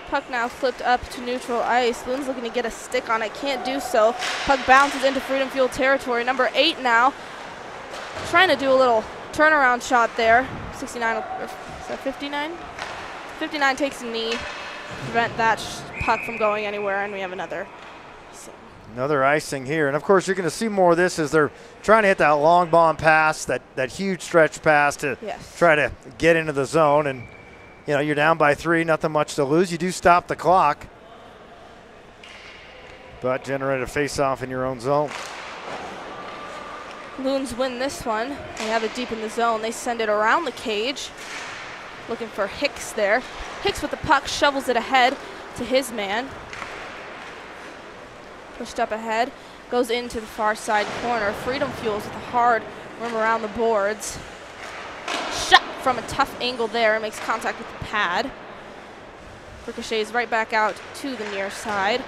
Puck now flipped up to neutral ice. Loons looking to get a stick on it, can't do so. Puck bounces into Freedom Fuel territory. Number 8 now, trying to do a little turnaround shot there. 69, is that 59? 59 takes a knee, prevent that puck from going anywhere, and we have another icing here. And of course, you're going to see more of this as they're trying to hit that long bomb pass, that huge stretch pass to try to get into the zone. And you know, you're down by 3, nothing much to lose. You do stop the clock, but generate a face-off in your own zone. Loons win this one. They have it deep in the zone. They send it around the cage, looking for Hicks there. Hicks with the puck, shovels it ahead to his man. Pushed up ahead, goes into the far side corner. Freedom Fuels with a hard room around the boards. Shot from a tough angle there, makes contact with the pad. Ricochets right back out to the near side.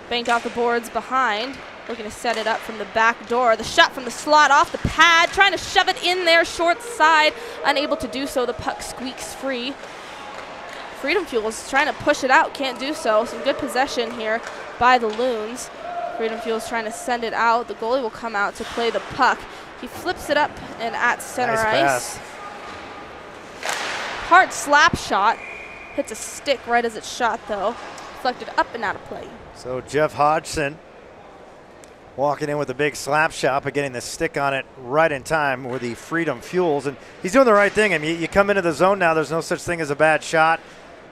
Banked off the boards behind, looking to set it up from the back door. The shot from the slot off the pad, trying to shove it in there, short side. Unable to do so, the puck squeaks free. Freedom Fuels trying to push it out, can't do so. Some good possession here by the Loons. Freedom Fuels trying to send it out. The goalie will come out to play the puck. He flips it up and at center ice. Hard slap shot. Hits a stick right as it's shot, though. Deflected up and out of play. So Jeff Hodgson walking in with a big slap shot, but getting the stick on it right in time with the Freedom Fuels. And he's doing the right thing. I mean, you come into the zone now, there's no such thing as a bad shot.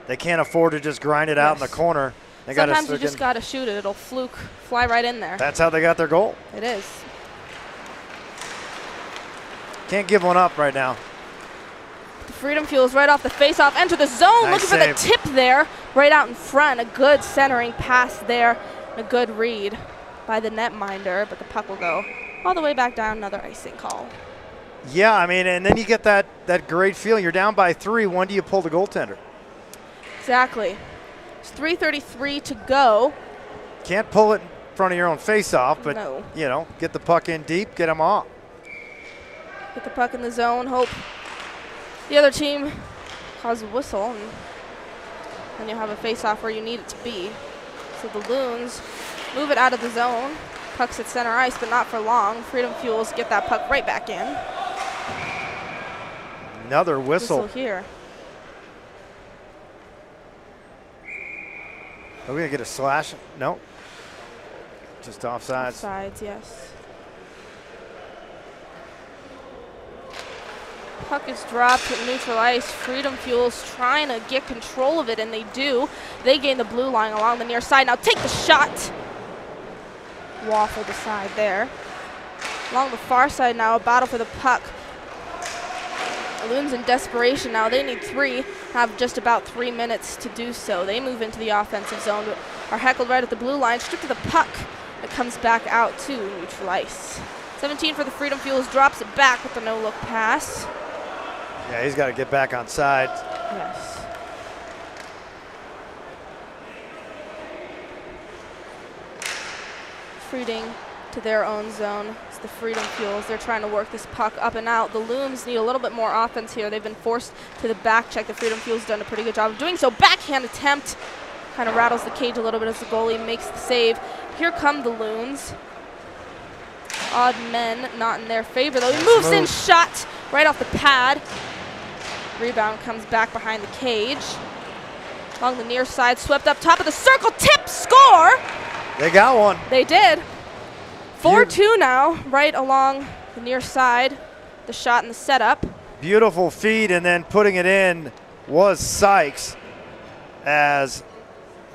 They can't afford to just grind it out in the corner. Sometimes you just got to shoot it. It'll fly right in there. That's how they got their goal. It is. Can't give one up right now. The Freedom Fuels right off the face-off, enter the zone, Nice looking save. for the tip there, right out in front. A good centering pass there, and a good read by the netminder, but the puck will go all the way back down. Another icing call. Yeah, I mean, and then you get that great feeling. You're down by 3. When do you pull the goaltender? Exactly. It's 3:33 to go. Can't pull it in front of your own face-off, but, No. you know, get the puck in deep, get them off. Get the puck in the zone, hope the other team calls a whistle, and then you'll have a face-off where you need it to be. So the Loons move it out of the zone. Puck's at center ice, but not for long. Freedom Fuels get that puck right back in. Another whistle. Here. Are we going to get a slash? No. Just offsides. Offsides, yes. Puck is dropped at neutral ice. Freedom Fuels trying to get control of it, and they do. They gain the blue line along the near side. Now take the shot. Waffle the side there. Along the far side now, a battle for the puck. Loons in desperation now. They need 3, have just about 3 minutes to do so. They move into the offensive zone, but are heckled right at the blue line. Stripped to the puck. It comes back out to neutral ice. 17 for the Freedom Fuels, drops it back with the no-look pass. Yeah, he's got to get back on side. Yes. Freeding to their own zone. It's the Freedom Fuels. They're trying to work this puck up and out. The Loons need a little bit more offense here. They've been forced to the back check. The Freedom Fuels done a pretty good job of doing so. Backhand attempt. Kind of rattles the cage a little bit as the goalie makes the save. Here come the Loons. Odd men not in their favor, though. He moves in, shot right off the pad. Rebound comes back behind the cage. Along the near side, swept up top of the circle, tip, score! They got one. They did. 4-2 now, right along the near side. The shot and the setup. Beautiful feed, and then putting it in was Sykes as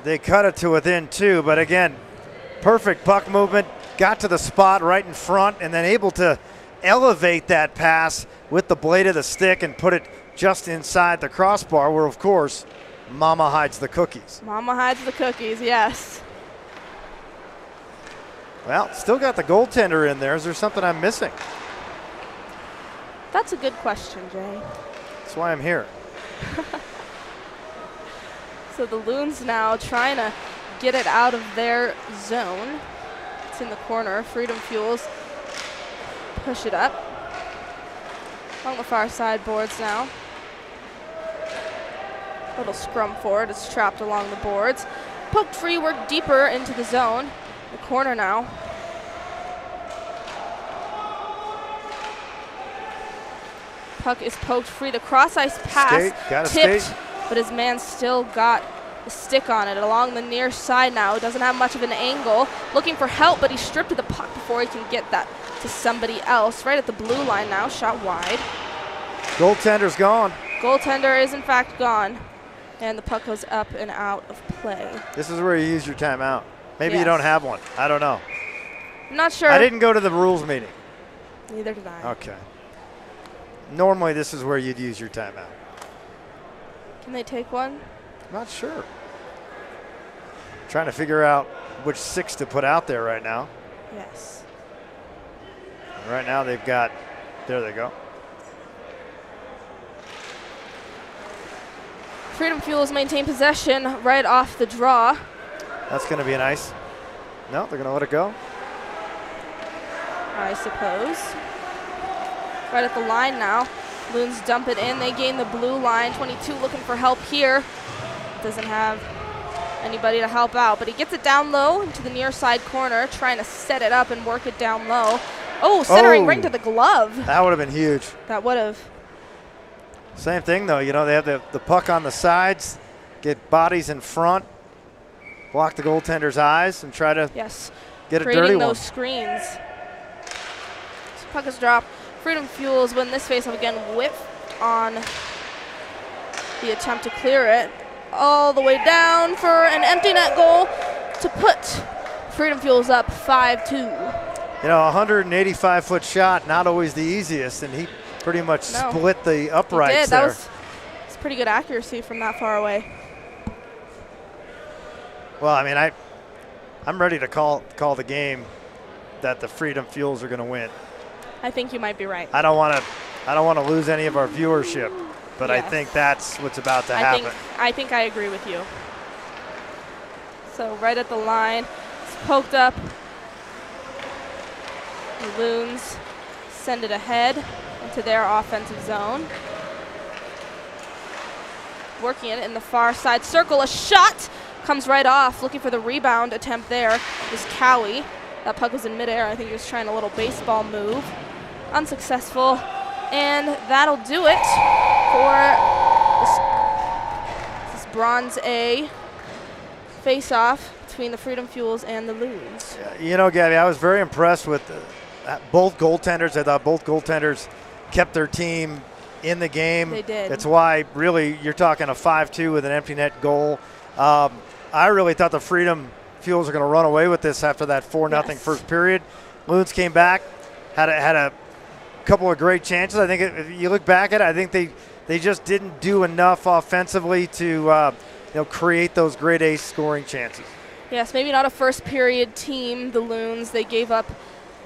They cut it to within 2, but again, perfect puck movement, got to the spot right in front, and then able to elevate that pass with the blade of the stick and put it just inside the crossbar, where, of course, Mama hides the cookies. Mama hides the cookies, yes. Well, still got the goaltender in there. Is there something I'm missing? That's a good question, Jay. That's why I'm here. So the Loons now trying to get it out of their zone. It's in the corner. Freedom Fuels push it up. Along the far side boards now. Little scrum forward. It's trapped along the boards. Poked free, worked deeper into the zone. The corner now. Puck is poked free. The cross ice pass tipped, but his man still got the stick on it along the near side now. Doesn't have much of an angle. Looking for help, but he's stripped of the puck before he can get that to somebody else. Right at the blue line now, shot wide. Goaltender's gone. Goaltender is in fact gone, and the puck goes up and out of play. This is where you use your timeout. Maybe you Yes. don't have one. I don't know. I'm not sure. I didn't go to the rules meeting. Neither did I. Okay. Normally, this is where you'd use your timeout. Can they take one? Not sure. Trying to figure out which 6 to put out there right now. Yes. And right now they've got, there they go. Freedom Fuels maintain possession right off the draw. That's going to be nice. No, they're going to let it go. I suppose. Right at the line now. Loons dump it in. They gain the blue line. 22 looking for help here. Doesn't have anybody to help out, but he gets it down low into the near side corner, trying to set it up and work it down low. Oh, centering right into the glove. That would have been huge. That would have. Same thing, though. You know, they have the puck on the sides, get bodies in front, block the goaltender's eyes, and try to get a dirty creating one. those screens. So puck is dropped. Freedom Fuels win this faceoff again. Whip on the attempt to clear it. All the way down for an empty net goal to put Freedom Fuels up 5-2. You know, a 185-foot shot, not always the easiest, and he pretty much split the uprights he did. there. That's pretty good accuracy from that far away. Well, I mean, I'm ready to call the game that the Freedom Fuels are going to win. I think you might be right. I don't want to lose any of our viewership, but I think that's what's about to happen. I think I agree with you. So right at the line, it's poked up. The Loons send it ahead into their offensive zone. Working it in the far side circle. A shot comes right off. Looking for the rebound attempt there is Cowie. That puck was in midair. I think he was trying a little baseball move. Unsuccessful. And that'll do it for this Bronze A face-off between the Freedom Fuels and the Loons. You know, Gabby, I was very impressed with both goaltenders. I thought both goaltenders kept their team in the game. They did. That's why, really, you're talking a 5-2 with an empty net goal. I really thought the Freedom Fuels are going to run away with this after that 4-0 first period. Loons came back, had a couple of great chances. I think if you look back at it, I think they just didn't do enough offensively to create those grade A scoring chances. Yes, maybe not a first period team, the Loons. They gave up,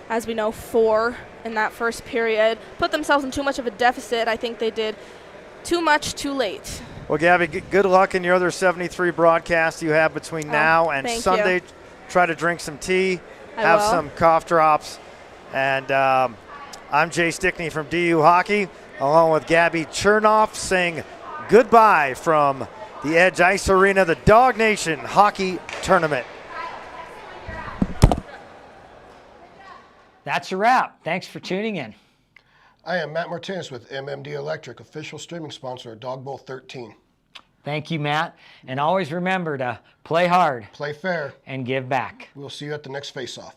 as we know, 4 in that first period. Put themselves in too much of a deficit. I think they did too much too late. Well, Gabby, good luck in your other 73 broadcasts you have between now and Sunday. Try to drink some tea, have some cough drops. And I'm Jay Stickney from DU Hockey, along with Gabby Chernoff, saying goodbye from the Edge Ice Arena, the Dawg Nation Hockey Tournament. That's a wrap. Thanks for tuning in. I am Matt Martinez with MMD Electric, official streaming sponsor of Dog Bowl 13. Thank you, Matt. And always remember to play hard, Play fair, and give back. We'll see you at the next face-off.